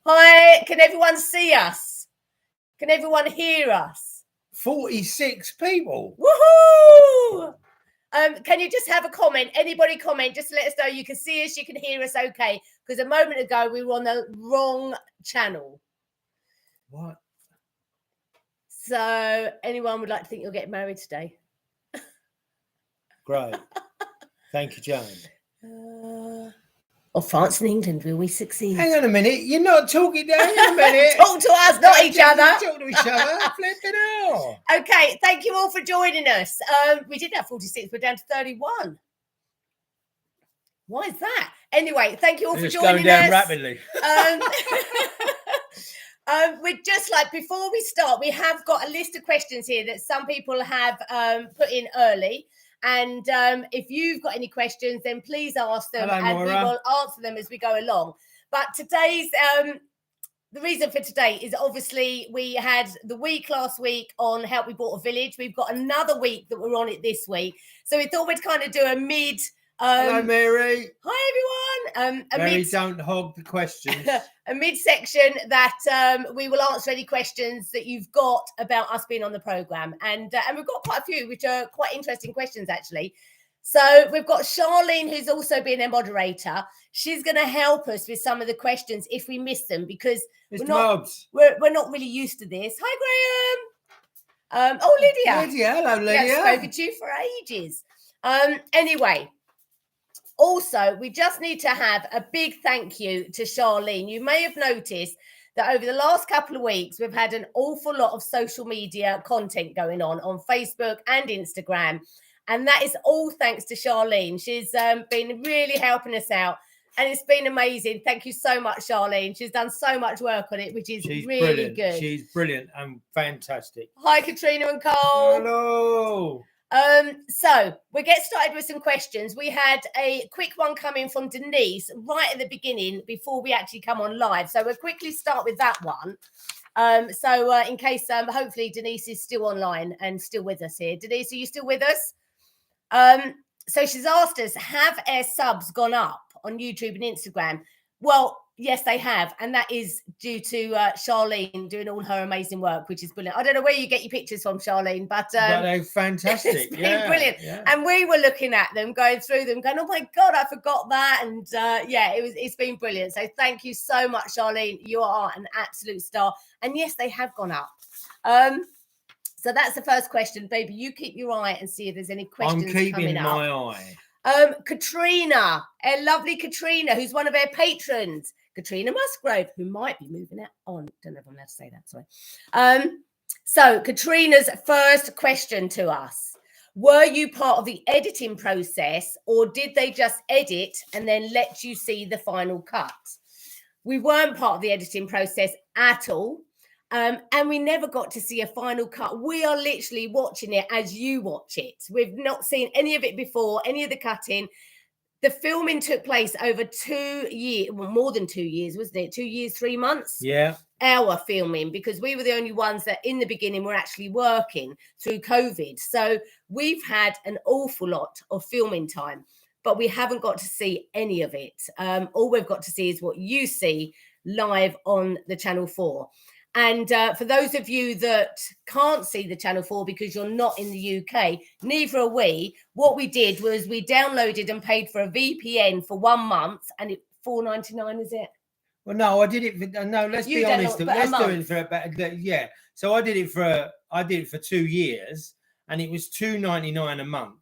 Hi, can everyone see us? Can everyone hear us? 46 people. Woohoo! Can you just have a comment? Anybody comment? Just to let us know you can see us, you can hear us okay. Because a moment ago we were on the wrong channel. What? So anyone would like to think you'll get married today? Great. Thank you, Jane. Or France and England, will we succeed? Hang on a minute. You're not talking. Hang on a minute. Talk to us, not each other. Talk to each other. Flipping out. Okay, thank you all for joining us. We did have 46, we're down to 31. Why is that? Anyway, thank you all for joining us. It's going down rapidly. We're just like, before we start, we have got a list of questions here that some people have put in early. And if you've got any questions, then please ask them. Hello, and Moira. we will answer them as we go along. But today's, the reason for today is obviously we had the week last week on Help We Bought a Village. We've got another week that we're on it this week. So we thought we'd kind of do a mid... Hello, Mary. Hi, everyone. Mary, don't hog the questions. A mid-section that we will answer any questions that you've got about us being on the programme. And we've got quite a few, which are quite interesting questions, actually. So we've got Charlene, who's also been a moderator. She's going to help us with some of the questions if we miss them, because we're not really used to this. Hi, Graham. Lydia. Lydia, hello, Lydia. Yeah, I've spoken to you for ages. Anyway. Also, we just need to have a big thank you to Charlene. You may have noticed that over the last couple of weeks, we've had an awful lot of social media content going on Facebook and Instagram. And that is all thanks to Charlene. She's been really helping us out. And it's been amazing. Thank you so much, Charlene. She's done so much work on it, which is really brilliant. good. She's brilliant and fantastic. Hi, Katrina and Cole. Hello. So we'll get started with some questions. We had a quick one coming from Denise right at the beginning before we actually come on live. So we'll quickly start with that one. In case hopefully Denise is still online and still with us here. Denise, are you still with us? So she's asked us, have our subs gone up on YouTube and Instagram? Well, yes, they have. And that is due to Charlene doing all her amazing work, which is brilliant. I don't know where you get your pictures from, Charlene, but they're fantastic. It's been brilliant. Yeah. And we were looking at them, going through them, going, oh my God, I forgot that. And it's been brilliant. So thank you so much, Charlene. You are an absolute star. And yes, they have gone up. So that's the first question, baby. You keep your eye and see if there's any questions coming up. I'm keeping my eye. Katrina, our lovely Katrina, who's one of our patrons, Katrina Musgrove, who might be moving out on. Don't know if I'm allowed to say that. Sorry. So Katrina's first question to us: were you part of the editing process, or did they just edit and then let you see the final cut? We weren't part of the editing process at all. And we never got to see a final cut. We are literally watching it as you watch it. We've not seen any of it before, any of the cutting. The filming took place over 2 years, well, more than 2 years, wasn't it? 2 years, 3 months? Yeah. Our filming, because we were the only ones that in the beginning were actually working through COVID. So we've had an awful lot of filming time, but we haven't got to see any of it. All we've got to see is what you see live on the Channel 4. And for those of you that can't see the Channel 4 because you're not in the UK, neither are we. What we did was we downloaded and paid for a VPN for 1 month, and it $4.99, is it? Well, no, I did it. Let's be honest. Let's do it for about, yeah. So I did it for 2 years, and it was $2.99 a month.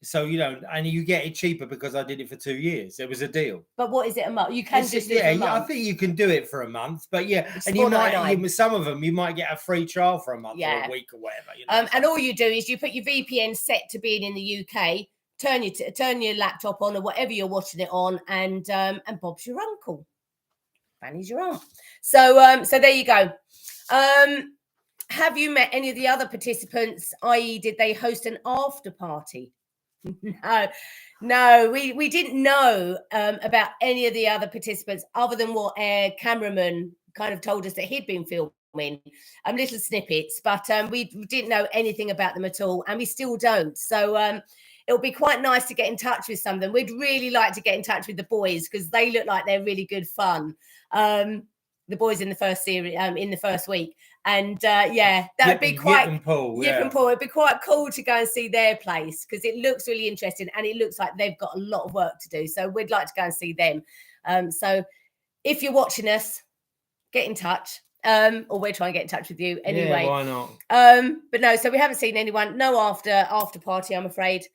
So, and you get it cheaper because I did it for 2 years. It was a deal. But what is it a month? You can just do it for a month. I think you can do it for a month. But yeah, it's and you might, some of them, you might get a free trial for a month or a week or whatever. And all you do is you put your VPN set to being in the UK, turn your laptop on or whatever you're watching it on, and Bob's your uncle. Fanny's your aunt. So there you go. Have you met any of the other participants, i.e. did they host an after party? No, we didn't know about any of the other participants other than what our cameraman kind of told us that he'd been filming, little snippets, but we didn't know anything about them at all, and we still don't. So it'll be quite nice to get in touch with some of them. We'd really like to get in touch with the boys because they look like they're really good fun. The boys in the first series, in the first week. And that would be quite Yip and Paul. It'd be quite cool to go and see their place because it looks really interesting and it looks like they've got a lot of work to do. So we'd like to go and see them. So if you're watching us, get in touch. Or we'll try and get in touch with you anyway. Yeah, why not? But no, so we haven't seen anyone. No after party, I'm afraid.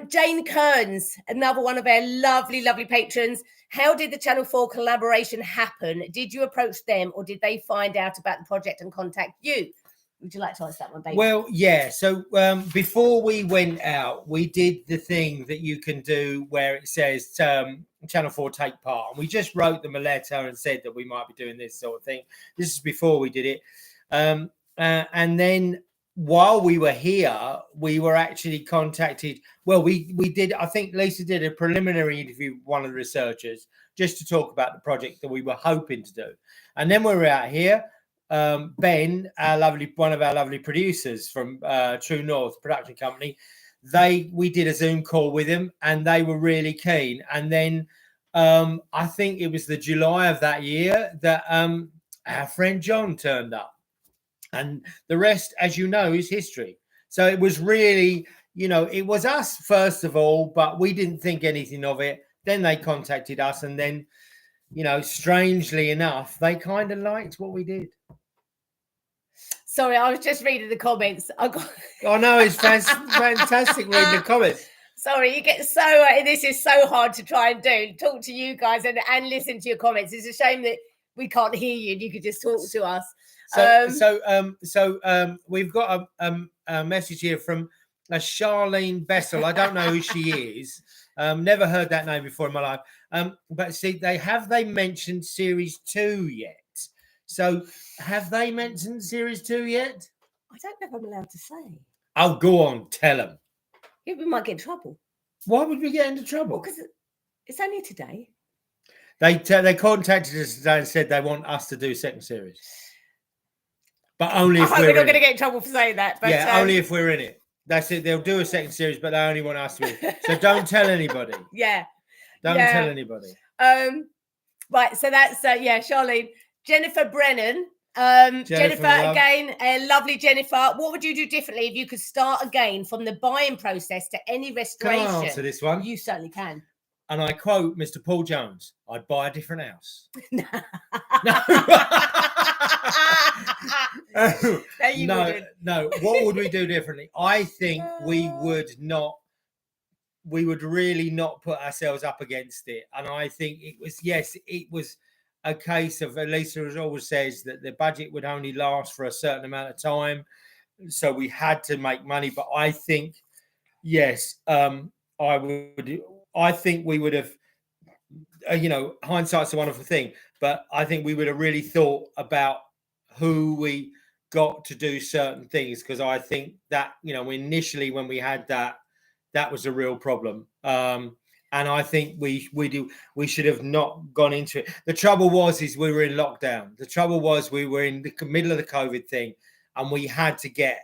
Jane Kearns, another one of our lovely, lovely patrons. How did the Channel 4 collaboration happen? Did you approach them or did they find out about the project and contact you? Would you like to answer that one, baby? Well, yeah. So before we went out, we did the thing that you can do where it says Channel 4 take part. And we just wrote them a letter and said that we might be doing this sort of thing. This is before we did it. And then while we were here, we were actually contacted. Well, we did, I think Lisa did a preliminary interview with one of the researchers just to talk about the project that we were hoping to do. And then we were out here. Ben, one of our lovely producers from True North production company, we did a Zoom call with him and they were really keen. And then I think it was the July of that year that our friend John turned up. And the rest, as you know, is history. So it was really, it was us first of all, but we didn't think anything of it. Then they contacted us and then, strangely enough, they kind of liked what we did. Sorry, I was just reading the comments. Oh, no, it's fantastic reading the comments. Sorry, you get this is so hard to try and talk to you guys and listen to your comments. It's a shame that we can't hear you and you could just talk to us. So we've got a message here from Charlene Bessel. I don't know who she is. Never heard that name before in my life. But see, they mentioned series 2 yet? So have they mentioned series 2 yet? I don't know if I'm allowed to say. Oh, go on, tell them. Yeah, we might get in trouble. Why would we get into trouble? Because it's only today. They contacted us today and said they want us to do second series. But only if we're not going to get in trouble for saying that. But, only if we're in it. That's it. They'll do a second series, but they only want us to be. So don't tell anybody. Don't tell anybody. Right. So that's Charlene. Jennifer Brennan. Jennifer again, lovely Jennifer. What would you do differently if you could start again from the buying process to any restoration? Can I answer this one? You certainly can. And I quote Mr. Paul Jones, I'd buy a different house. No. No. What would we do differently? I think we would really not put ourselves up against it. And I think it was a case of, Lisa always says that the budget would only last for a certain amount of time. So we had to make money. But I think, I think we would have, hindsight's a wonderful thing, but I think we would have really thought about who we got to do certain things, because I think that, initially when we had that was a real problem. And I think we should have not gone into it. The trouble was we were in lockdown. The trouble was we were in the middle of the COVID thing and we had to get,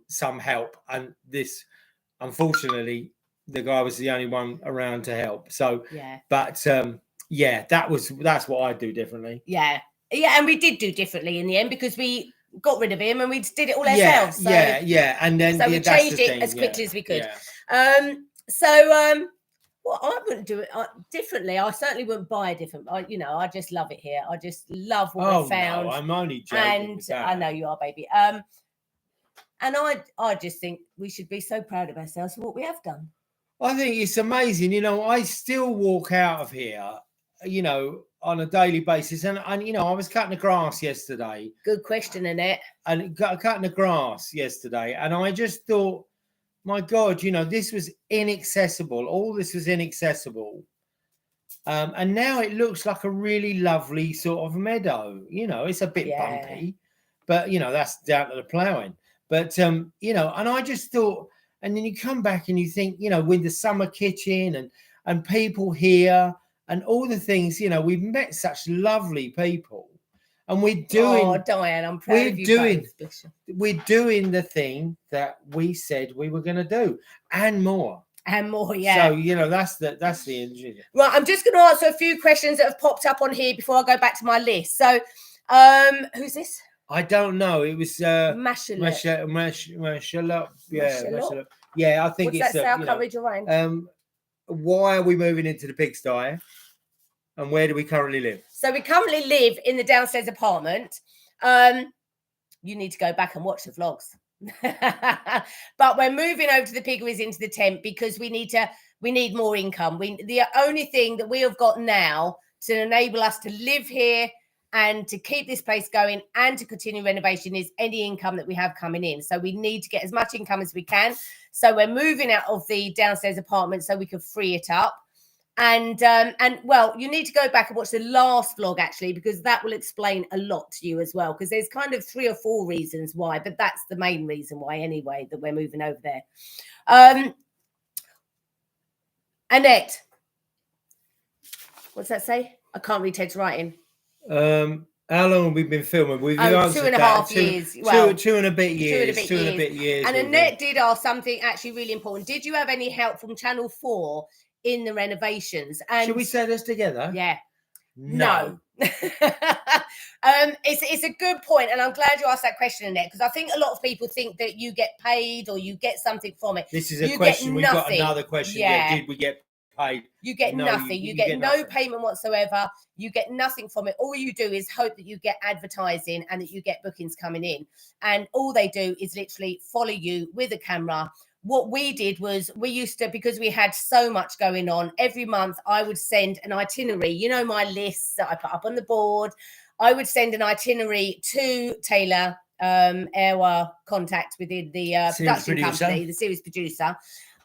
some help. And this, unfortunately, the guy was the only one around to help. So, that's what I'd do differently. Yeah. And we did do differently in the end because we got rid of him and we did it all ourselves. And then we changed it as quickly as we could. Well, I wouldn't do it differently. I certainly wouldn't buy a different. I just love it here. I just love what we found. No, I'm only joking. And I know you are, baby. And I just think we should be so proud of ourselves for what we have done. I think it's amazing. I still walk out of here, on a daily basis. And I was cutting the grass yesterday. Good question, Annette. And cutting the grass yesterday. And I just thought, my God, this was inaccessible. All this was inaccessible. And now it looks like a really lovely sort of meadow. It's a bit bumpy, but, that's down to the ploughing. But, and I just thought, and then you come back and you think, with the summer kitchen and people here and all the things, we've met such lovely people. And we're doing. Oh, Diane, I'm proud of you. We're doing the thing that we said we were going to do, and more. And more, yeah. So that's the engine. Right, I'm just going to answer a few questions that have popped up on here before I go back to my list. So, who's this? I don't know. It was Mashalot. Yeah, yeah. I think What's that say? I can't read your name. Why are we moving into the pigsty? And where do we currently live? So we currently live in the downstairs apartment. You need to go back and watch the vlogs. But we're moving over to the piggeries into the tent because we need more income. The only thing that we have got now to enable us to live here and to keep this place going and to continue renovation is any income that we have coming in. So we need to get as much income as we can. So we're moving out of the downstairs apartment so we can free it up. And well, you need to go back and watch the last vlog actually, because that will explain a lot to you as well, because there's kind of 3 or 4 reasons why, but that's the main reason why anyway that we're moving over there. Annette, what's that say? I can't read Ted's writing. How long have we been filming? We've 2.5 years. Well, two and a bit years. And Annette did ask something actually really important. Did you have any help from Channel 4 in the renovations? And should we say this together? Yeah. No. It's a good point, and I'm glad you asked that question, Annette, because I think a lot of people think that you get paid or you get something from it. This is a question. We've got another question. Yeah. Did we get paid? You get nothing. You get no payment whatsoever. You get nothing from it. All you do is hope that you get advertising and that you get bookings coming in. And all they do is literally follow you with a camera. What we did was we used to, because we had so much going on, every month I would send an itinerary, my lists that I put up on the board. I would send an itinerary to Taylor, our contact within the production company, the series producer.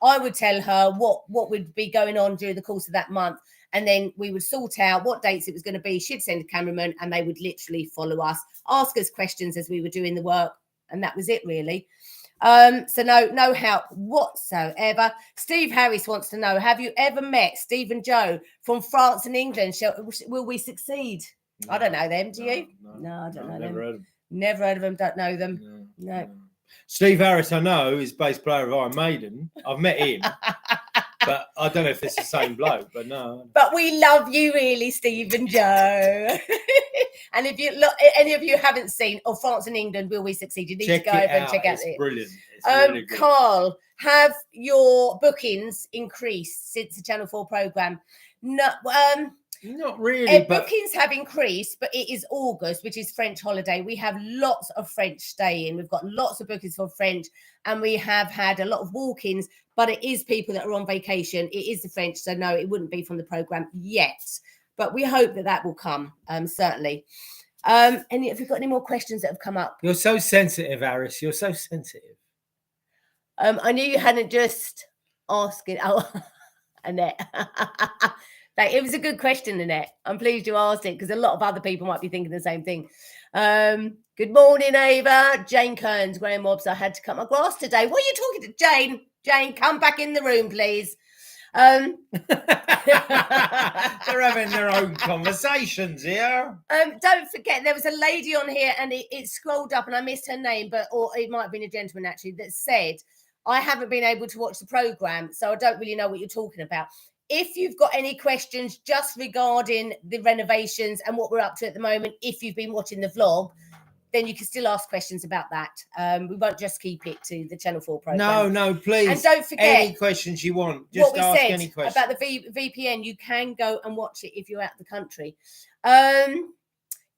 I would tell her what would be going on during the course of that month. And then we would sort out what dates it was going to be. She'd send a cameraman and they would literally follow us, ask us questions as we were doing the work. And that was it, really. So no help whatsoever. Steve Harris wants to know, have you ever met Steve and Joe from France and England? Will we succeed? No, I don't know them. Do you? No, I don't know them. Never heard of them. Don't know them. No. Steve Harris, I know, is bass player of Iron Maiden. I've met him. But I don't know if it's the same bloke, but no. But we love you really, Steve and Joe. And if you look, any of you haven't seen or France and England, Will We Succeed? You need to go over and check out it. Brilliant. It's really good. Carl, have your bookings increased since the Channel 4 programme? No, not really. Bookings have increased, but it is August, which is French holiday. We have lots of French staying. We've got lots of bookings for French, and we have had a lot of walk-ins, but it is people that are on vacation. It is the French, so no, it wouldn't be from the programme yet. But we hope that will come, certainly. Have you got any more questions that have come up? You're so sensitive, Aris. You're so sensitive. I knew you hadn't just asked it. Oh, Annette. It was a good question, Annette. I'm pleased you asked it because a lot of other people might be thinking the same thing. Good morning, Ava. Jane Kearns, Graham Mobbs. I had to cut my grass today. What are you talking to, Jane? Jane, come back in the room, please. They're having their own conversations here. Don't forget, there was a lady on here and it scrolled up and I missed her name, or it might have been a gentleman actually, that said, I haven't been able to watch the programme, so I don't really know what you're talking about. If you've got any questions just regarding the renovations and what we're up to at the moment, if you've been watching the vlog, then you can still ask questions about that. We won't just keep it to the Channel 4 programme. No, please. And don't forget, any questions you want, just ask any questions. About the VPN, you can go and watch it if you're out of the country.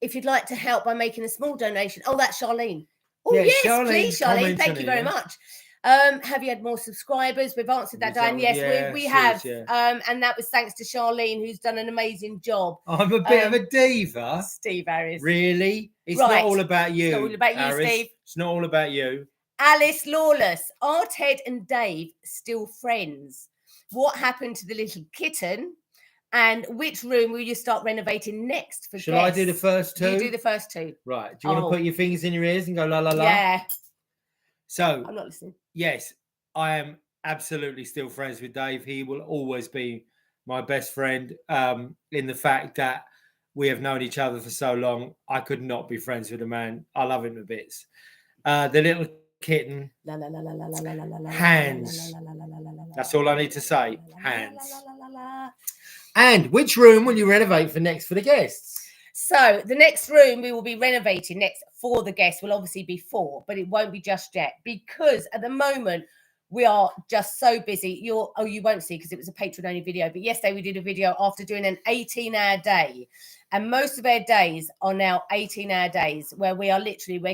If you'd like to help by making a small donation. Oh, that's Charlene. Oh, yeah, yes, Charlene, please, Charlene. Thank you very much. Have you had more subscribers? We've answered that, Diane. Yes, we have. Yeah. And that was thanks to Charlene, who's done an amazing job. I'm a bit of a diva. Steve Harris. Really? It's not all about you. It's not all about you, Harris. Steve. It's not all about you. Alice Lawless. Are Ted and Dave still friends? What happened to the little kitten? And which room will you start renovating next for Shall I do the first two? You do the first two. Right. Do you want to put your fingers in your ears and go la la la? Yeah. So I'm not listening. Yes, I am absolutely still friends with Dave. He will always be my best friend, in the fact that we have known each other for so long. I could not be friends with a man. I love him to bits. The little kitten, hands. That's all I need to say. Hands. And which room will you renovate for next for the guests? So the next room we will be renovating next for the guests will obviously be 4, but it won't be just yet because at the moment we are just so busy. You won't see because it was a patron only video, but yesterday we did a video after doing an 18-hour day, and most of our days are now 18-hour days where we're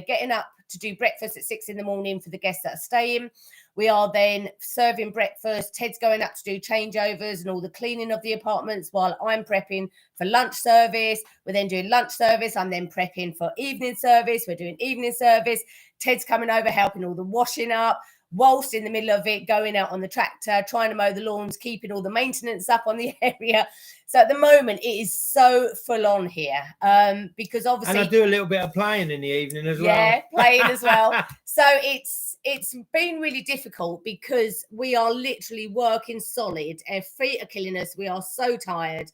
getting up to do breakfast at 6 in the morning for the guests that are staying. We are then serving breakfast. Ted's going up to do changeovers and all the cleaning of the apartments while I'm prepping for lunch service. We're then doing lunch service. I'm then prepping for evening service. We're doing evening service. Ted's coming over, helping all the washing up, whilst in the middle of it, going out on the tractor, trying to mow the lawns, keeping all the maintenance up on the area. So at the moment, it is so full on here because obviously... And I do a little bit of playing in the evening as well. Yeah, playing as well. So it's been really difficult because we are literally working solid. Our feet are killing us. We are so tired.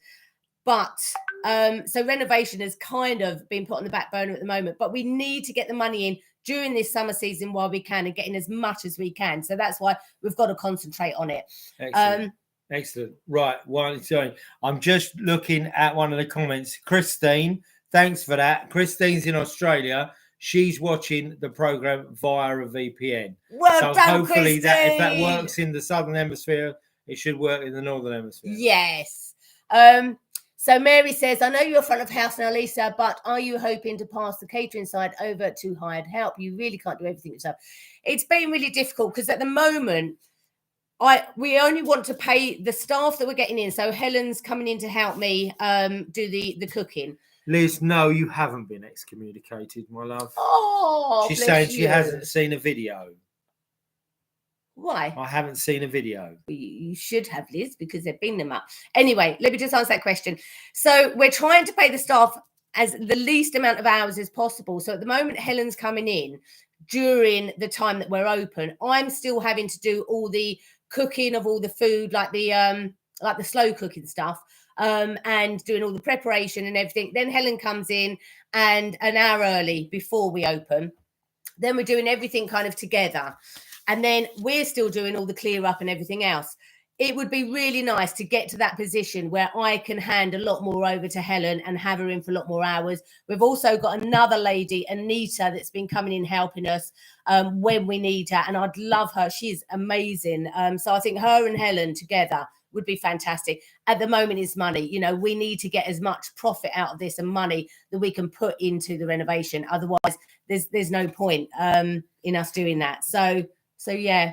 But so renovation has kind of been put on the back burner at the moment. But we need to get the money in during this summer season while we can and getting as much as we can. So that's why we've got to concentrate on it. Excellent. Excellent. Right. I'm just looking at one of the comments. Christine, thanks for that. Christine's in Australia. She's watching the program via a VPN. Well done, hopefully Christine. if that works in the southern hemisphere, it should work in the northern hemisphere. Yes. So Mary says, I know you're front of house now, Lisa, but are you hoping to pass the catering side over to hired help? You really can't do everything yourself. It's been really difficult because at the moment, we only want to pay the staff that we're getting in. So Helen's coming in to help me do the cooking. Liz, no, you haven't been excommunicated, my love. Oh, she's saying she hasn't seen a video. Why? I haven't seen a video. You should have, Liz, because they've been them up. Anyway, let me just answer that question. So we're trying to pay the staff as the least amount of hours as possible. So at the moment, Helen's coming in during the time that we're open. I'm still having to do all the cooking of all the food, like the slow cooking stuff, and doing all the preparation and everything. Then Helen comes in and an hour early before we open. Then we're doing everything kind of together. And then we're still doing all the clear up and everything else. It would be really nice to get to that position where I can hand a lot more over to Helen and have her in for a lot more hours. We've also got another lady, Anita, that's been coming in helping us when we need her. And I'd love her. She's amazing. So I think her and Helen together would be fantastic. At the moment, it's money. You know, we need to get as much profit out of this and money that we can put into the renovation. Otherwise, there's no point in us doing that. So yeah,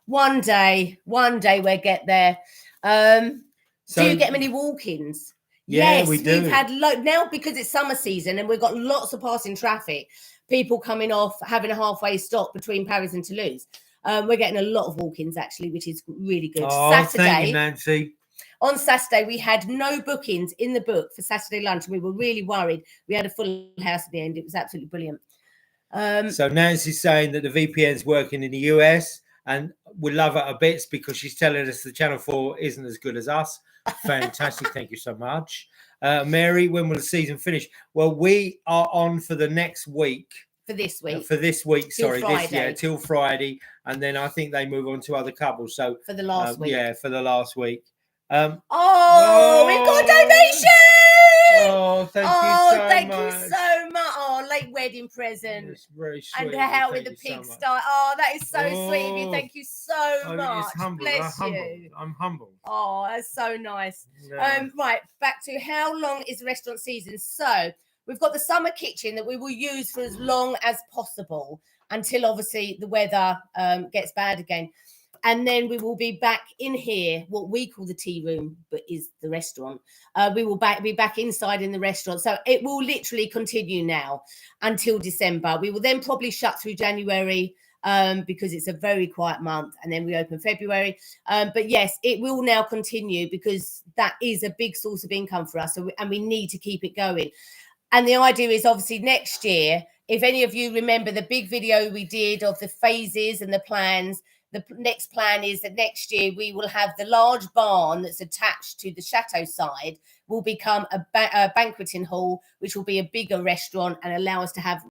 one day we'll get there. Do you get many walk-ins? Yeah, yes, we do. We've had now because it's summer season and we've got lots of passing traffic. People coming off, having a halfway stop between Paris and Toulouse. We're getting a lot of walk-ins actually, which is really good. Saturday, thank you, Nancy. On Saturday, we had no bookings in the book for Saturday lunch, and we were really worried. We had a full house at the end. It was absolutely brilliant. So Nancy's saying that the VPN's working in the US, and we love it a bit because she's telling us the Channel 4 isn't as good as us. Fantastic. Thank you so much. Mary, when will the season finish? Well, we are on for the next week. For this week. Till Friday. And then I think they move on to other couples. So for the last week. Yeah, for the last week. We've got a donation! Oh, thank you so much. Thank you so much. Oh, late wedding present. It's very sweet. And to help with the pigsty. So that is so sweet of you. Thank you so much. It's humble. Bless you. I'm humble. Oh, that's so nice. Yeah. Right, back to how long is the restaurant season? So we've got the summer kitchen that we will use for as long as possible until obviously the weather gets bad again. And then we will be back in here, what we call the tea room, but is the restaurant. We will be back inside in the restaurant. So it will literally continue now until December. We will then probably shut through January because it's a very quiet month. And then we open February. But yes, it will now continue because that is a big source of income for us. And we need to keep it going. And the idea is obviously next year, if any of you remember the big video we did of the phases and the plans, the next plan is that next year we will have the large barn that's attached to the chateau side will become a banqueting hall, which will be a bigger restaurant and allow us to have.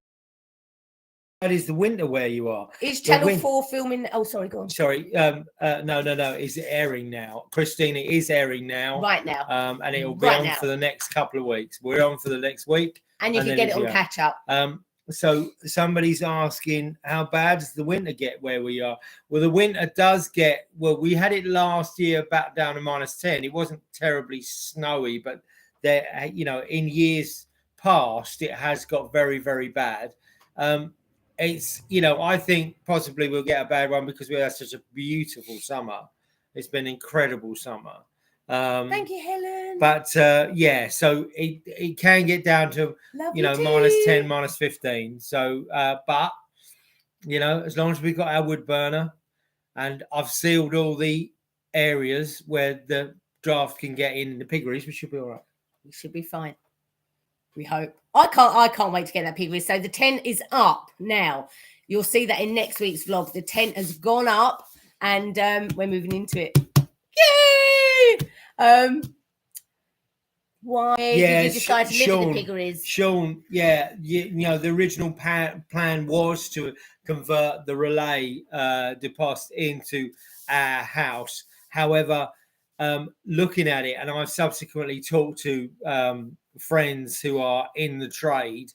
That is the winter where you are. Is Channel 4 filming? Oh, sorry, go on. Sorry, no. It's airing now. Christina is airing now. Right now. And it'll be on for the next couple of weeks. We're on for the next week. And you can get it on catch up. So somebody's asking, how bad does the winter get where we are? Well, the winter does get, we had it last year back down to -10. It wasn't terribly snowy, but there, in years past, it has got very, very bad. It's, I think possibly we'll get a bad one because we had such a beautiful summer. It's been an incredible summer. Thank you, Helen. But so it can get down to -10, -15. So but as long as we've got our wood burner and I've sealed all the areas where the draft can get in the piggeries, we should be all right. We should be fine. We hope. I can't wait to get that piggery. So the tent is up now. You'll see that in next week's vlog. The tent has gone up and we're moving into it. Yay! Why did you decide to live in the piggeries? Sean, the original plan was to convert the relay deposit into our house. However, looking at it, and I've subsequently talked to friends who are in the trade,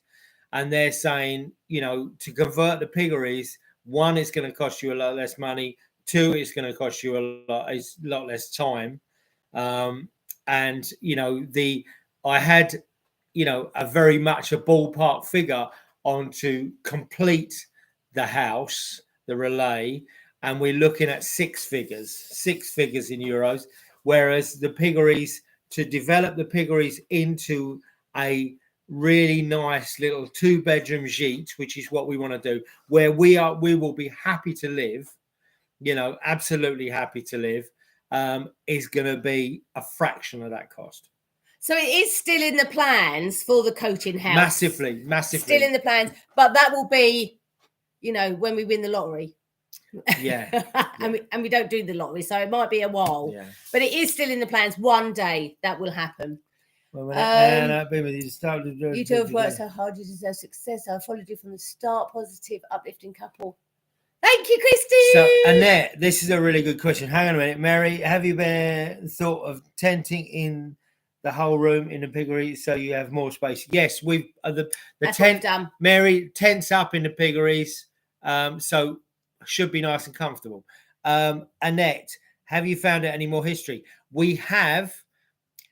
and they're saying, to convert the piggeries, one, it's going to cost you a lot less money. Two, it's going to cost you a lot less time. And I had a very much a ballpark figure on to complete the house, the relay, and we're looking at six figures in euros, whereas the piggeries, to develop the piggeries into a really nice little 2-bedroom gîte, which is what we want to do, where we will be happy to live, absolutely happy to live, is going to be a fraction of that cost. So it is still in the plans for the coaching house. Massively. Still in the plans, but that will be, when we win the lottery. Yeah. and we don't do the lottery, so it might be a while. Yeah. But it is still in the plans. One day that will happen. Well, I've been with you. You two have worked so hard. You deserve success. I followed you from the start. Positive, uplifting couple. Thank you, Christy. So, Annette, this is a really good question. Hang on a minute, Mary. Have you been thought of tenting in the whole room in the piggery so you have more space? Yes, we've the tent. Done. Mary, tents up in the piggeries, so should be nice and comfortable. Annette, have you found out any more history? We have,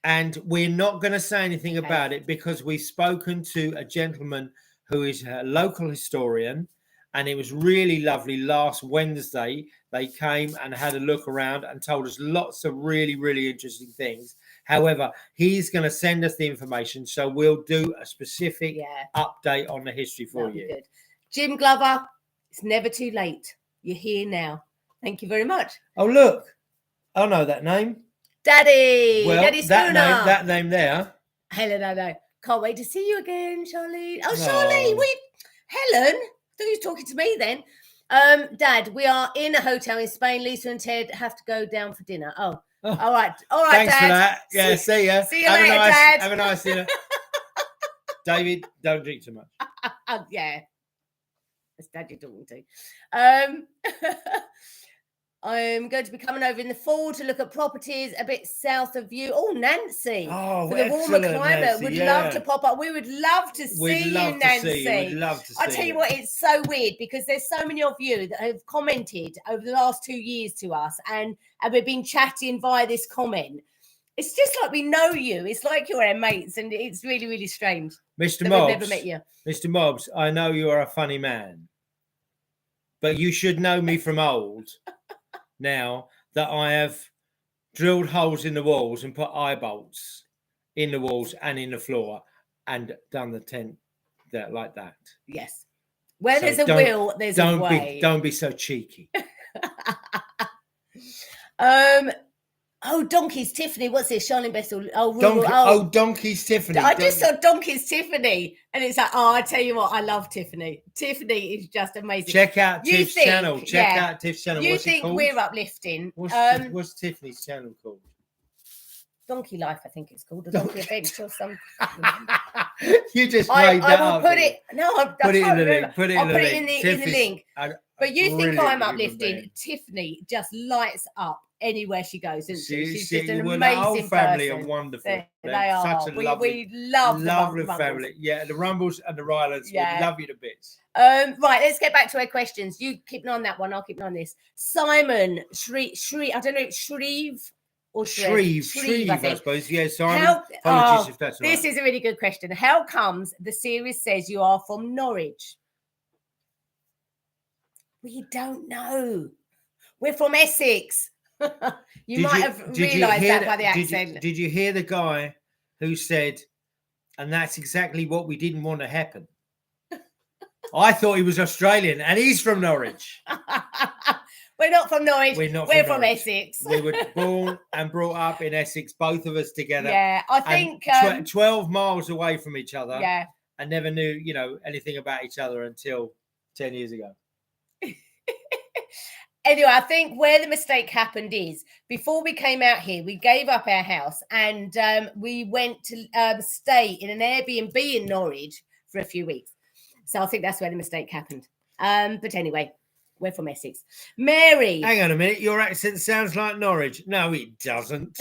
and we're not going to say anything about it because we've spoken to a gentleman who is a local historian. And it was really lovely. Last Wednesday, they came and had a look around and told us lots of really, really interesting things. However, he's going to send us the information. So we'll do a specific update on the history for you. Good. Jim Glover, it's never too late. You're here now. Thank you very much. Oh, look. I know that name. Daddy. Well, Daddy Spooner. That name there. Helen, I know. Can't wait to see you again, Charlene. Oh, Charlene. Helen. I thought you were talking to me then. Dad, we are in a hotel in Spain. Lisa and Ted have to go down for dinner. Oh. All right. Thanks Dad. For that. Yeah, see ya. See you later, Dad. Have a nice dinner. David, don't drink too much. Yeah. That's Dad you're talking to. I'm going to be coming over in the fall to look at properties a bit south of you. Oh, Nancy. Oh, for the warmer climate. Nancy, would love to pop up. We would love to see you, Nancy. We'd love to see you. I tell you what, it's so weird because there's so many of you that have commented over the last 2 years to us and we've been chatting via this comment. It's just like we know you. It's like you're our mates and it's really, really strange. Mr. Mobbs, we've never met you. Mr. Mobbs, I know you are a funny man, but you should know me from old. Now that I have drilled holes in the walls and put eye bolts in the walls and in the floor and done the tent like that. Yes. Where there's a will, there's a way. Don't be so cheeky. Oh, Donkey's Tiffany. What's this? Charlene Bessel. Donkey's Tiffany. I just saw Donkey's Tiffany. And it's like, I tell you what, I love Tiffany. Tiffany is just amazing. Check out Tiff's channel. Check out Tiff's channel. You What's it called? we're uplifting. What's Tiffany's channel called? Donkey Life, I think it's called. A Donkey Adventure or something. You just made that I will up. Put it. No, I put it can't in the remember. link. Put it I'll in put the it in the link. But you think I'm uplifting? Tiffany just lights up anywhere she goes, isn't she? She's just an amazing the whole family person. are wonderful. They are. Such a We love lovely the family. Yeah, the Rumbles and the Rylands. Yeah. We love you to bits. Right, let's get back to our questions. You keep an eye on that one. I'll keep an eye on this. Simon I don't know, Shreve or Shreve, I suppose. Yeah, Simon. Apologies if that's right. This is a really good question. How comes the series says you are from Norwich? We don't know. We're from Essex. You might have realised that by the accent. Did you hear the guy who said, and that's exactly what we didn't want to happen? I thought he was Australian, and he's from Norwich. We're not from Norwich. We're from Essex. We were born and brought up in Essex, both of us together. Yeah, I think 12 miles away from each other. Yeah, and never knew, anything about each other until 10 years ago. Anyway, I think where the mistake happened is before we came out here, we gave up our house and we went to stay in an Airbnb in Norwich for a few weeks. So I think that's where the mistake happened. But anyway, we're from Essex. Mary. Hang on a minute. Your accent sounds like Norwich. No, it doesn't.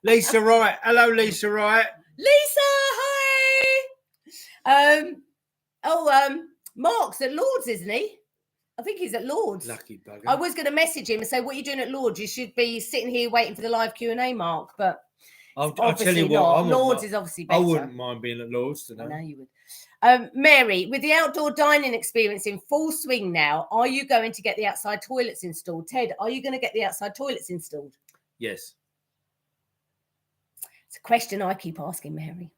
Lisa Wright. Hello, Lisa Wright. Lisa, hi. Mark's at Lord's, isn't he? I think he's at Lord's. Lucky bugger. I was going to message him and say, what are you doing at Lord's? You should be sitting here waiting for the live Q&A, Mark. But I'll tell you what. Lord's is obviously better. I wouldn't mind being at Lord's today. I know you would. Mary, with the outdoor dining experience in full swing now, are you going to get the outside toilets installed? Ted, are you going to get the outside toilets installed? Yes. It's a question I keep asking, Mary.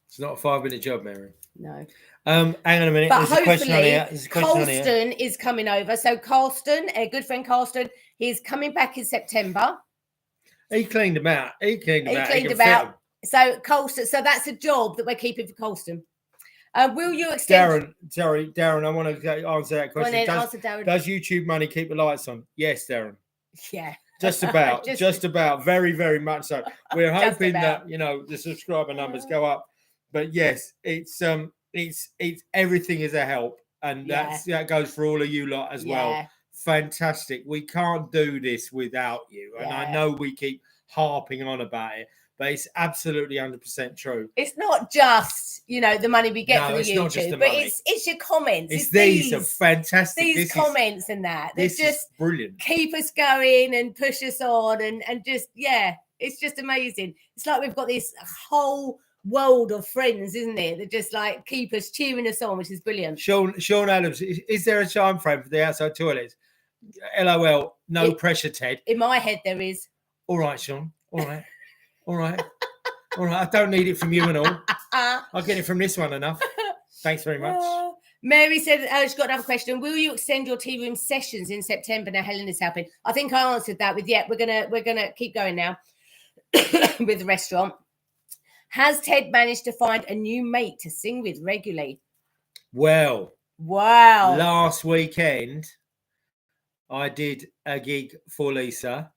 It's not a 5-minute job, Mary. No. Hang on a minute. But There's hopefully, a question Colston is coming over. So Colston, a good friend Colston, he's coming back in September. He cleaned them out. He cleaned them out. So Colston, so that's a job that we're keeping for Colston. Will you extend? Darren, I want to answer that question. Does YouTube money keep the lights on? Yes, Darren. Yeah. Just about. just about. Very, very much so. We're hoping that the subscriber numbers go up. But yes, it's everything is a help, and that goes for all of you lot as well. Fantastic. We can't do this without you, and I know we keep harping on about it, but it's absolutely 100% true. It's not just the money we get for the YouTube, but money. it's your comments. It's these are fantastic. These comments and that they just brilliant. Keep us going and push us on, and just it's just amazing. It's like we've got this whole world of friends, isn't it, that just like keep us cheering us on, which is brilliant. Sean Adams, is there a time frame for the outside toilets? LOL, no pressure, Ted. In my head there is. All right, Sean. All right. I don't need it from you and all. I'll get it from this one enough. Thanks very much. Mary said she's got another question. Will you extend your tea room sessions in September? Now Helen is helping. I think I answered that with we're gonna keep going now with the restaurant. Has Ted managed to find a new mate to sing with regularly? Well, wow. Last weekend, I did a gig for Lisa,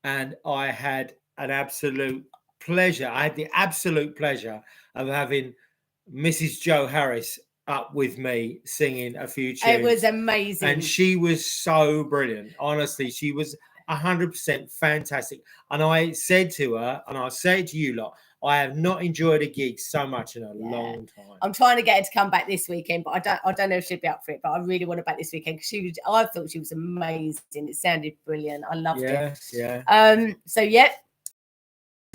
and I had an absolute pleasure. I had the absolute pleasure of having Mrs. Jo Harris up with me singing a few tunes. It was amazing. And she was so brilliant. Honestly, she was 100% fantastic. And I said to her, and I say to you lot, I have not enjoyed a gig so much in a long time. I'm trying to get her to come back this weekend, but I don't know if she'll be up for it. But I really want her back this weekend because I thought she was amazing. It sounded brilliant. I loved it. Yeah. So yeah.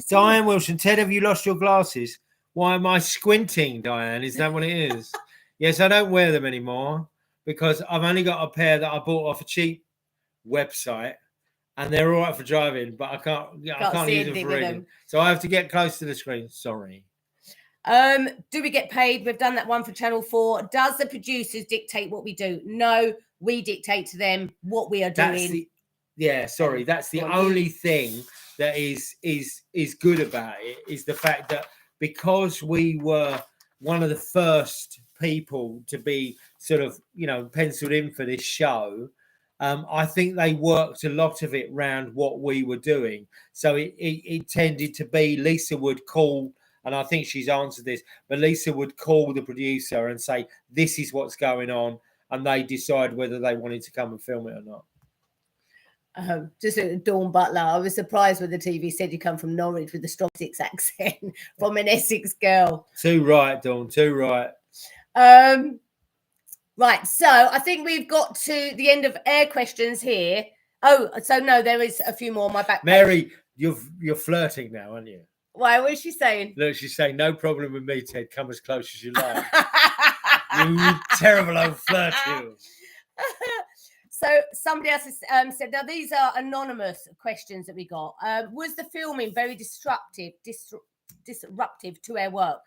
Diane Wilson, Ted, have you lost your glasses? Why am I squinting, Diane? Is that what it is? Yes, I don't wear them anymore because I've only got a pair that I bought off a cheap website. And they're all right for driving, but I can't use them for reading. So I have to get close to the screen. Sorry. Do we get paid? We've done that one for Channel 4. Does the producers dictate what we do? No, we dictate to them what we are doing. Yeah, sorry. That's the only thing that is good about it, is the fact that because we were one of the first people to be sort of, penciled in for this show, I think they worked a lot of it round what we were doing. So it tended to be Lisa would call, and I think she's answered this, but Lisa would call the producer and say, this is what's going on, and they decide whether they wanted to come and film it or not. Just Dawn Butler. I was surprised when the TV said you come from Norwich with a strong Essex accent from an Essex girl. Too right, Dawn. Too right. Right. So I think we've got to the end of air questions here. Oh, so no, there is a few more on my back. Mary, you're flirting now, aren't you? Why? What is she saying? Look, she's saying, no problem with me, Ted. Come as close as you like. You terrible old flirt, you. So somebody else has said, now these are anonymous questions that we got. Was the filming very disruptive to our work?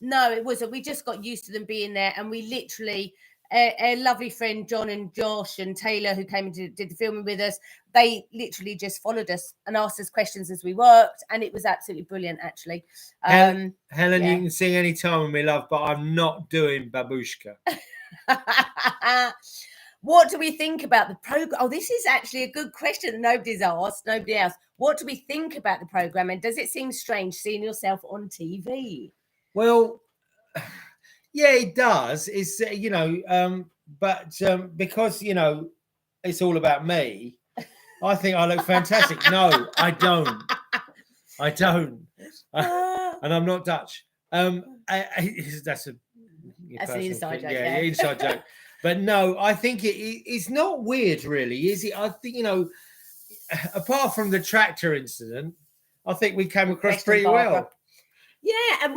No, it wasn't. We just got used to them being there, and we literally, a lovely friend, John and Josh and Taylor, who came and did the filming with us, they literally just followed us and asked us questions as we worked, and it was absolutely brilliant, actually. Helen, you can sing any time with me, love, but I'm not doing Babushka. What do we think about the program? Oh, this is actually a good question that nobody's asked, nobody else. What do we think about the program, and does it seem strange seeing yourself on TV? Well, yeah, it does. It's, but because, it's all about me, I think I look fantastic. No, I don't. And I'm not Dutch. That's an inside joke. Yeah, inside joke. But no, I think it's not weird, really, is it? I think, apart from the tractor incident, I think we came across pretty well. Yeah, and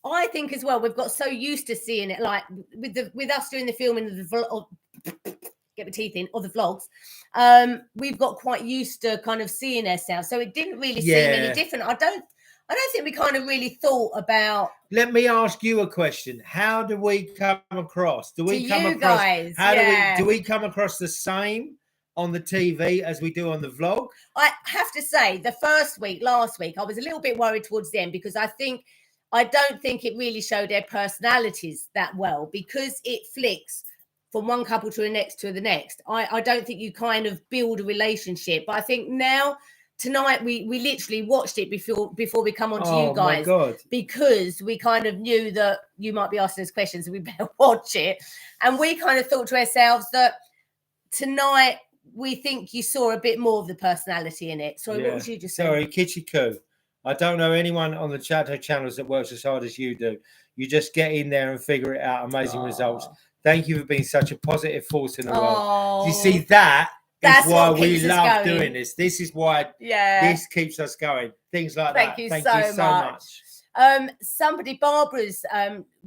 I think as well, we've got so used to seeing it, like with us doing the filming of the vlog, get my teeth in, or the vlogs. We've got quite used to kind of seeing ourselves, so it didn't really seem any different. I don't think we kind of really thought about. Let me ask you a question. How do we come across? Do we come across? Guys, do we come across the same on the TV as we do on the vlog? I have to say, the first week, last week, I was a little bit worried towards the end, because I don't think it really showed their personalities that well, because it flicks from one couple to the next. I don't think you kind of build a relationship. But I think now, tonight, we literally watched it before we come on to you guys. My God. Because we kind of knew that you might be asking us questions, and we better watch it. And we kind of thought to ourselves that tonight, we think you saw a bit more of the personality in it. Sorry, what was you just saying? Sorry, Kitty Coo. I don't know anyone on the Chateau channels that works as hard as you do. You just get in there and figure it out. Amazing results. Thank you for being such a positive force in the world. You see, that's why we love doing this. This is why this keeps us going. Things like that. Thank you so much. Somebody, Barbara's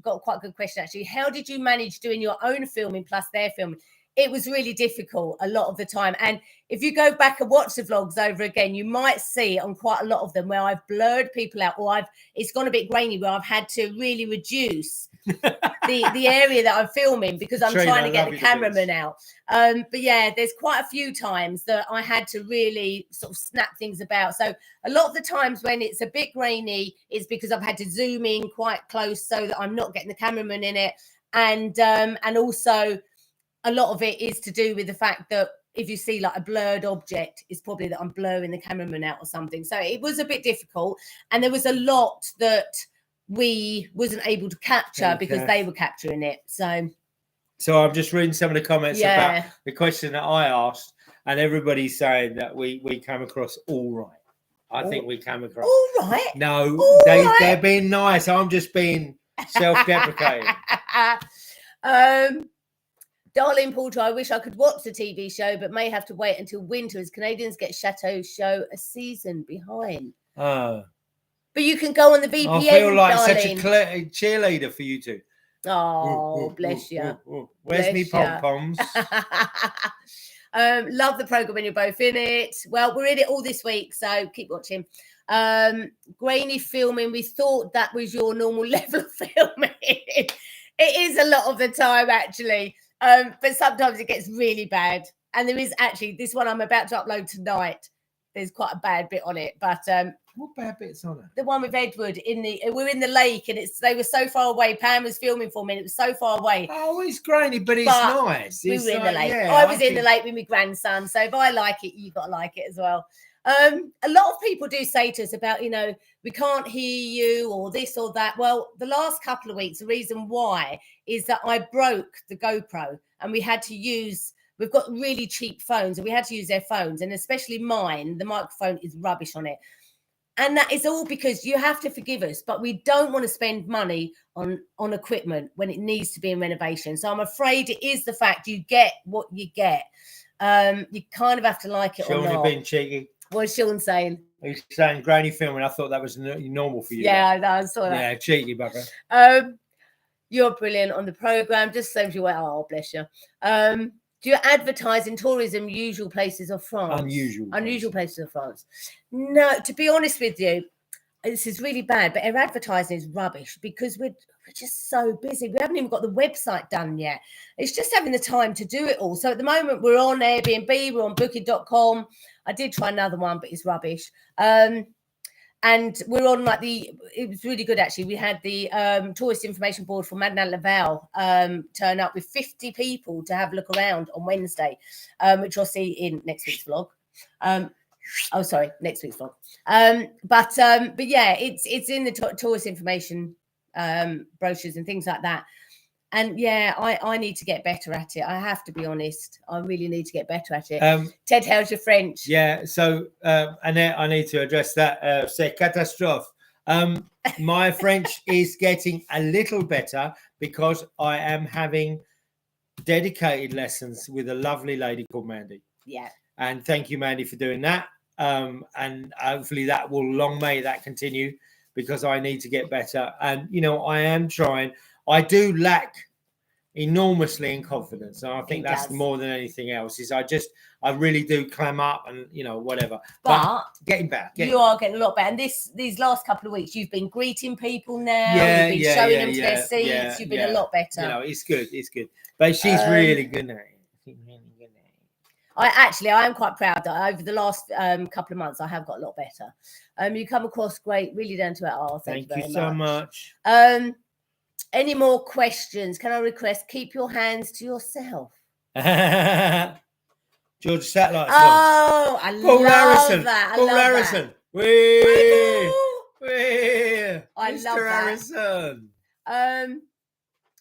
got quite a good question, actually. How did you manage doing your own filming plus their filming? It was really difficult a lot of the time. And if you go back and watch the vlogs over again, you might see on quite a lot of them where I've blurred people out, or it's gone a bit grainy, where I've had to really reduce the area that I'm filming, because I'm trying to get the cameraman out. But yeah, there's quite a few times that I had to really sort of snap things about. So a lot of the times when it's a bit grainy, it's because I've had to zoom in quite close so that I'm not getting the cameraman in it. And also, a lot of it is to do with the fact that if you see like a blurred object, it's probably that I'm blurring the cameraman out or something. So it was a bit difficult. And there was a lot that we wasn't able to capture because they were capturing it. So I'm just reading some of the comments about the question that I asked, and everybody's saying that we came across all right. I think we came across all right. No, they're being nice. I'm just being self-deprecating. Darlene Porter, I wish I could watch the TV show, but may have to wait until winter as Canadians get Chateau show a season behind. Oh. But you can go on the VPN, I feel like darling. such a cheerleader for you two. Oh, bless you. Where's me pom-poms? Love the programme when you're both in it. Well, we're in it all this week, so keep watching. Grainy filming, we thought that was your normal level of filming. It is a lot of the time, actually. But sometimes it gets really bad. And there is actually this one I'm about to upload tonight. There's quite a bad bit on it, but what bad bits on it? The one with Edward we're in the lake, and they were so far away. Pam was filming for me, and it was so far away. Oh, it's grainy, but it's nice. We were in the lake. Yeah, I was in the lake with my grandson, so if I like it, you got to like it as well. A lot of people do say to us about, we can't hear you or this or that. Well, the last couple of weeks, the reason why is that I broke the GoPro, and we had to use. We've got really cheap phones, and we had to use their phones, and especially mine. The microphone is rubbish on it. And that is all because you have to forgive us, but we don't want to spend money on equipment when it needs to be in renovation. So I'm afraid it is the fact you get what you get. You kind of have to like it Sean, or not. You're being cheeky. What's Sean saying? He's saying grainy film, and I thought that was normal for you. Yeah, I saw that. Yeah, cheeky, bugger. You're brilliant on the programme. Just so you went, oh, bless you. Do you advertise in tourism usual places of France? Unusual places of France. No, to be honest with you, this is really bad, but our advertising is rubbish because we're just so busy. We haven't even got the website done yet. It's just having the time to do it all. So at the moment, we're on Airbnb, we're on booking.com. I did try another one, but it's rubbish. And we're on it was really good actually. We had the tourist information board for Madinat Laval turn up with 50 people to have a look around on Wednesday, which you'll see in next week's vlog. Next week's vlog. But yeah, it's in the tourist information brochures and things like that. And yeah, I need to get better at it. I have to be honest. I really need to get better at it. Ted, how's your French? Yeah, so Annette, I need to address that. C'est catastrophe. My French is getting a little better because I am having dedicated lessons with a lovely lady called Mandy. Yeah. And thank you, Mandy, for doing that. And hopefully long may that continue because I need to get better. And, I am trying. I do lack enormously in confidence. And I think that's more than anything else is I really do clam up and, whatever. But getting back. You are getting a lot better. And these last couple of weeks, you've been greeting people now. You've been showing them to their seats. You've been a lot better. It's good. It's good. But she's really good at it. I am quite proud that over the last couple of months, I have got a lot better. You come across great, really down to it. Oh, thank you so much. Any more questions? Can I request keep your hands to yourself? George Satellite. Oh, I Paul love Harrison. that. Paul Harrison. I love Harrison. That.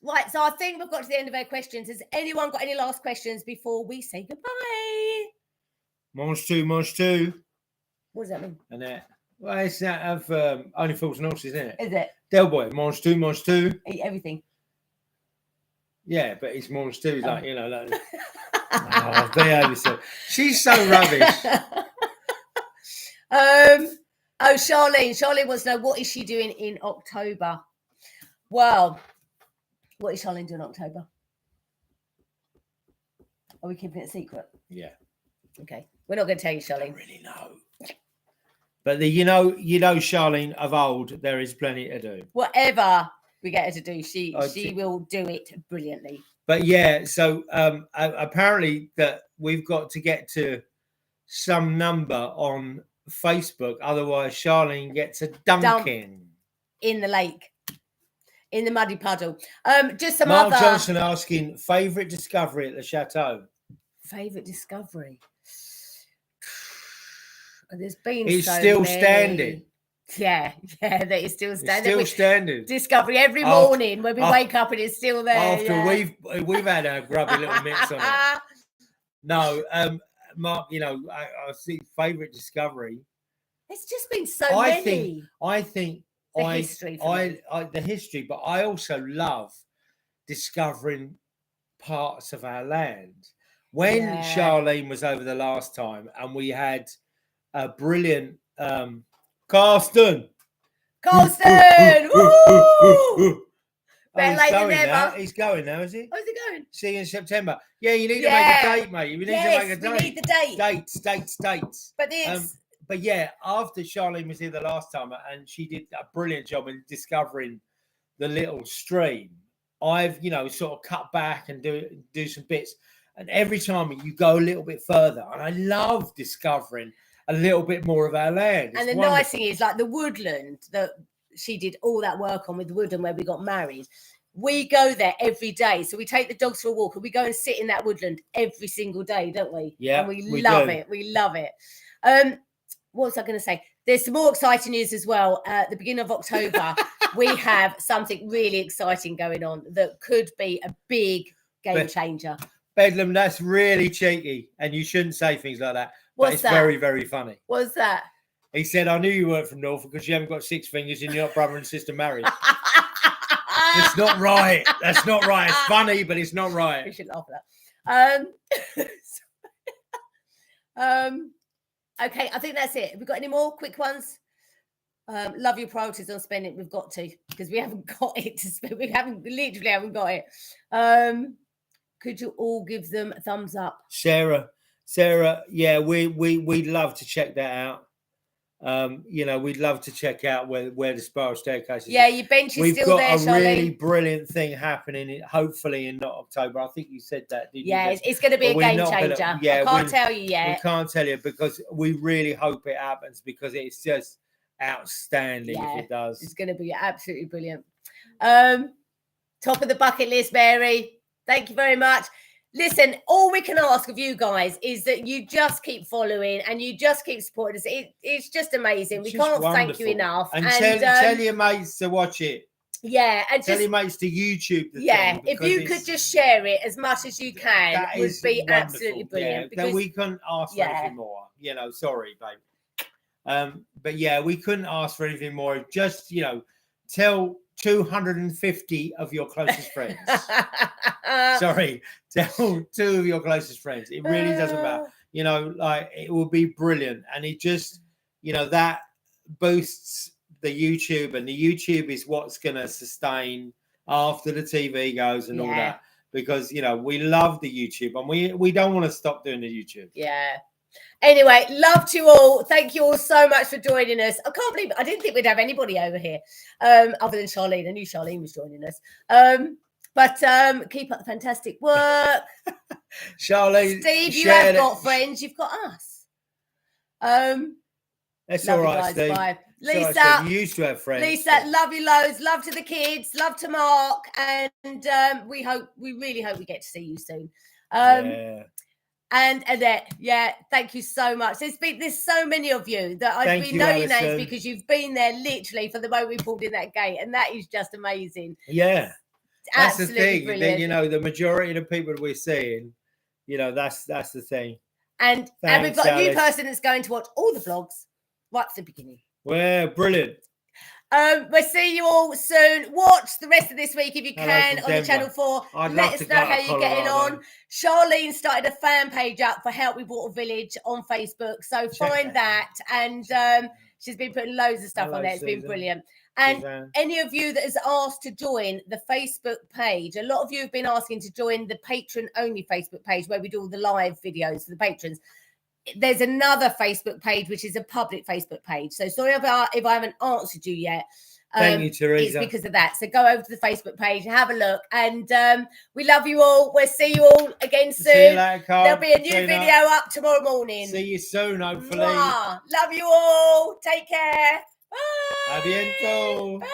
Right, so I think we've got to the end of our questions. Has anyone got any last questions before we say goodbye? Mange two. What does that mean? Annette. Well, it's that of Only Fools and Horses, isn't it? Is it? Del Boy, mange two. Eat everything. Yeah, but it's mange two, like, behave yourself. She's so rubbish. Charlene wants to know, what is she doing in October? Well, what is Charlene doing in October? Are we keeping it a secret? Yeah. Okay. We're not going to tell you, Charlene. I don't really know. But you know, Charlene of old, there is plenty to do. Whatever we get her to do, she will do it brilliantly. But yeah, so apparently that we've got to get to some number on Facebook, otherwise Charlene gets a dunking in the lake, in the muddy puddle. Just some Mark other. Johnson asking favourite discovery at the chateau. Favourite discovery. There's been it's so still many. Standing. Yeah, that is still standing. It's still standing. Discovery every morning when we wake up and it's still there. After we've had a grubby little mix on it. No, Mark, I see favourite discovery. It's just been so many. I think the history, but I also love discovering parts of our land. When Charlene was over the last time and we had a brilliant Carsten! Woo! He's going now, is he? Oh, is he going? See you in September. Yeah, you need to make a date, mate. You need to make a date. We need the date. Dates. But yeah, after Charlene was here the last time and she did a brilliant job in discovering the little stream, I've, sort of cut back and do some bits. And every time you go a little bit further, and I love discovering a little bit more of our land. And the nice thing is, like the woodland that she did all that work on with the woodland where we got married. We go there every day. So we take the dogs for a walk and we go and sit in that woodland every single day, don't we? Yeah. And we love it. We love it. What was I going to say? There's some more exciting news as well. At the beginning of October, we have something really exciting going on that could be a big game changer. Bedlam, that's really cheeky. And you shouldn't say things like that. What's but it's that? very, very funny. What's that? He said, I knew you weren't from Norfolk because you haven't got 6 fingers and you're not brother and sister married. It's not right. That's not right. It's funny, but it's not right. We should laugh at that. Okay, I think that's it. Have we got any more quick ones? Love your priorities on spending. We've got to, because we haven't got it to spend. We literally haven't got it. Could you all give them a thumbs up? Sarah, yeah, we'd love to check that out. We'd love to check out where the spiral staircase is. Yeah, your bench is still there, We've got a really brilliant thing happening, hopefully in October. I think you said that, didn't you? Yeah, it's going to be a game changer. I can't tell you yet. We can't tell you because we really hope it happens because it's just outstanding if it does. It's going to be absolutely brilliant. Top of the bucket list, Mary. Thank you very much. Listen, all we can ask of you guys is that you just keep following and you just keep supporting us. It's just amazing. We can't thank you enough. And tell your mates to watch it. Yeah. And tell your mates to YouTube the thing. If you could just share it as much as you can, it would be absolutely brilliant. Because we couldn't ask for anything more. Sorry, babe. But yeah, we couldn't ask for anything more. Just, tell 250 of your closest friends. Sorry, tell 2 of your closest friends. It really doesn't matter. It will be brilliant. And it just, that boosts the YouTube, and the YouTube is what's going to sustain after the TV goes and all that. Because, we love the YouTube and we don't want to stop doing the YouTube. Yeah. Anyway, love to you all. Thank you all so much for joining us. I can't believe I didn't think we'd have anybody over here other than Charlene. I knew Charlene was joining us. But keep up the fantastic work. Charlene, Steve, you have got friends. You've got us. That's all right, Steve. Bye. Lisa, you used to have friends. Lisa, love you loads. Love to the kids. Love to Mark. And we really hope we get to see you soon. And Annette, thank you so much. There's so many of you that I know your names because you've been there literally from the moment we pulled in that gate, and that is just amazing. Yeah, that's absolutely the thing. Brilliant. Then, the majority of the people we're seeing, that's the thing. And we've got a new person that's going to watch all the vlogs right from the beginning. Well, brilliant. We'll see you all soon. Watch the rest of this week if you can on the Channel 4. Let us know how you're getting on. Charlene started a fan page up for Help with Water Village on Facebook. So find that. And she's been putting loads of stuff on there. It's been brilliant. And any of you that has asked to join the Facebook page, a lot of you have been asking to join the patron only Facebook page where we do all the live videos for the patrons. There's another Facebook page, which is a public Facebook page. So sorry if I haven't answered you yet. Thank you, Teresa. It's because of that. So go over to the Facebook page and have a look. And we love you all. We'll see you all again soon. See you later, Carl. There'll be a new video up tomorrow morning. See you soon, hopefully. Mwah. Love you all. Take care. Bye. A bientôt. Bye.